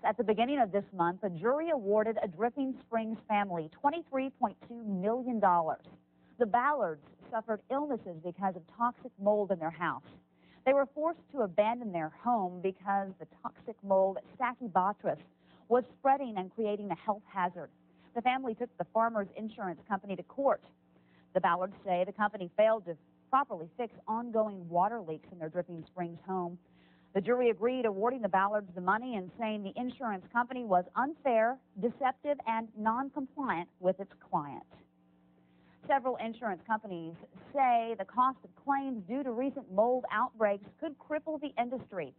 At the beginning of this month, a jury awarded a Dripping Springs family $23.2 million. The Ballards suffered illnesses because of toxic mold in their house. They were forced to abandon their home because the toxic mold Stachybotrys was spreading and creating a health hazard. The family took the farmer's insurance company to court. The Ballards say the company failed to properly fix ongoing water leaks in their Dripping Springs home. The jury agreed, awarding the Ballards the money and saying the insurance company was unfair, deceptive, and non-compliant with its client. Several insurance companies say the cost of claims due to recent mold outbreaks could cripple the industry.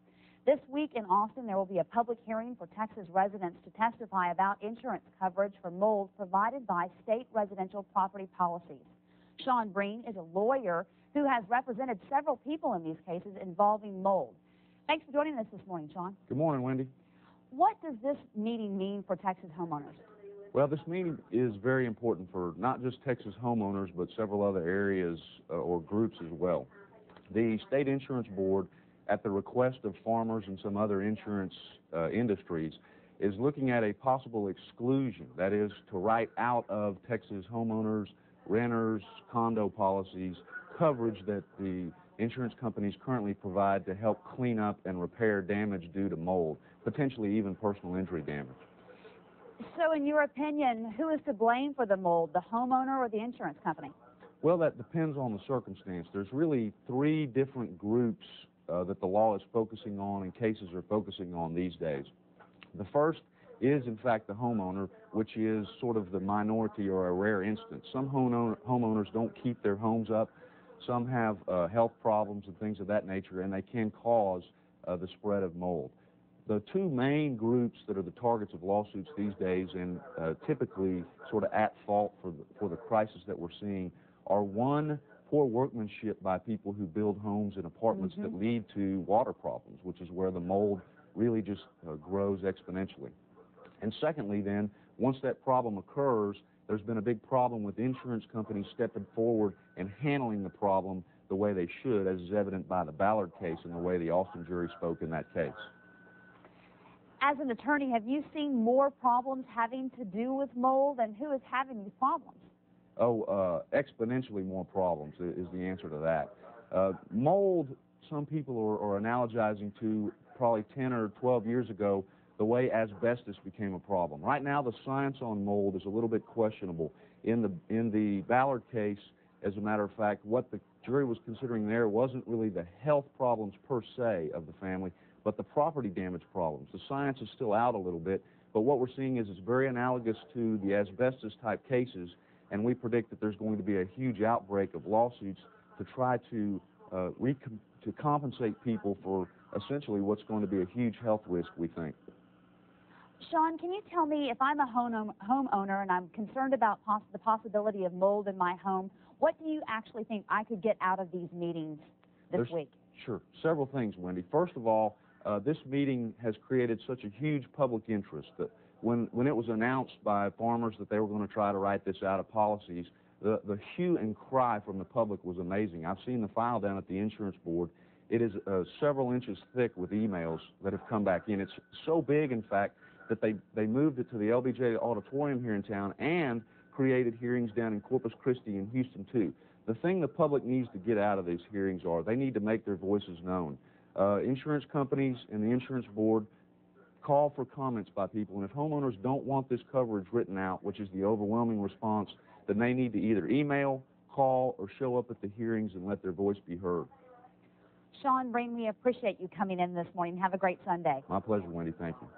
This week in Austin, there will be a public hearing for Texas residents to testify about insurance coverage for mold provided by state residential property policies. Sean Breen is a lawyer who has represented several people in these cases involving mold. Thanks for joining us this morning, Sean. Good morning, Wendy. What does this meeting mean for Texas homeowners? Well, this meeting is very important for not just Texas homeowners, but several other areas or groups as well. The State Insurance Board, at the request of farmers and some other insurance industries, is looking at a possible exclusion, that is, to write out of Texas homeowners, renters, condo policies, coverage that the insurance companies currently provide to help clean up and repair damage due to mold, potentially even personal injury damage. So in your opinion, who is to blame for the mold, the homeowner or the insurance company? Well, that depends on the circumstance. There's really three different groups that the law is focusing on and cases are focusing on these days. The first is, in fact, the homeowner, which is sort of the minority or a rare instance. Some homeowners don't keep their homes up. Some have health problems and things of that nature, and they can cause the spread of mold. The two main groups that are the targets of lawsuits these days and typically sort of at fault for the crisis that we're seeing are, one, poor workmanship by people who build homes and apartments that lead to water problems, which is where the mold really just grows exponentially. And secondly, then, once that problem occurs, there's been a big problem with insurance companies stepping forward and handling the problem the way they should, as is evident by the Ballard case and the way the Austin jury spoke in that case. As an attorney, have you seen more problems having to do with mold, and who is having these problems? Oh, exponentially more problems is the answer to that. Mold, some people are analogizing to probably 10 or 12 years ago, the way asbestos became a problem. Right now, the science on mold is a little bit questionable. In the Ballard case, as a matter of fact, what the jury was considering there wasn't really the health problems per se of the family, but the property damage problems. The science is still out a little bit, but what we're seeing is it's very analogous to the asbestos-type cases, and we predict that there's going to be a huge outbreak of lawsuits to try to compensate people for essentially what's going to be a huge health risk, we think. Sean, can you tell me, if I'm a homeowner and I'm concerned about the possibility of mold in my home, what do you actually think I could get out of these meetings this week? Sure. Several things, Wendy. First of all, this meeting has created such a huge public interest that when it was announced by farmers that they were going to try to write this out of policies, the hue and cry from the public was amazing. I've seen the file down at the insurance board. It is several inches thick with emails that have come back in. It's so big, in fact, that they moved it to the LBJ auditorium here in town and created hearings down in Corpus Christi and Houston, too. The thing the public needs to get out of these hearings are they need to make their voices known. Insurance companies and the insurance board call for comments by people, and if homeowners don't want this coverage written out, which is the overwhelming response, then they need to either email, call, or show up at the hearings and let their voice be heard. Sean Breen, we appreciate you coming in this morning. Have a great Sunday. My pleasure, Wendy. Thank you.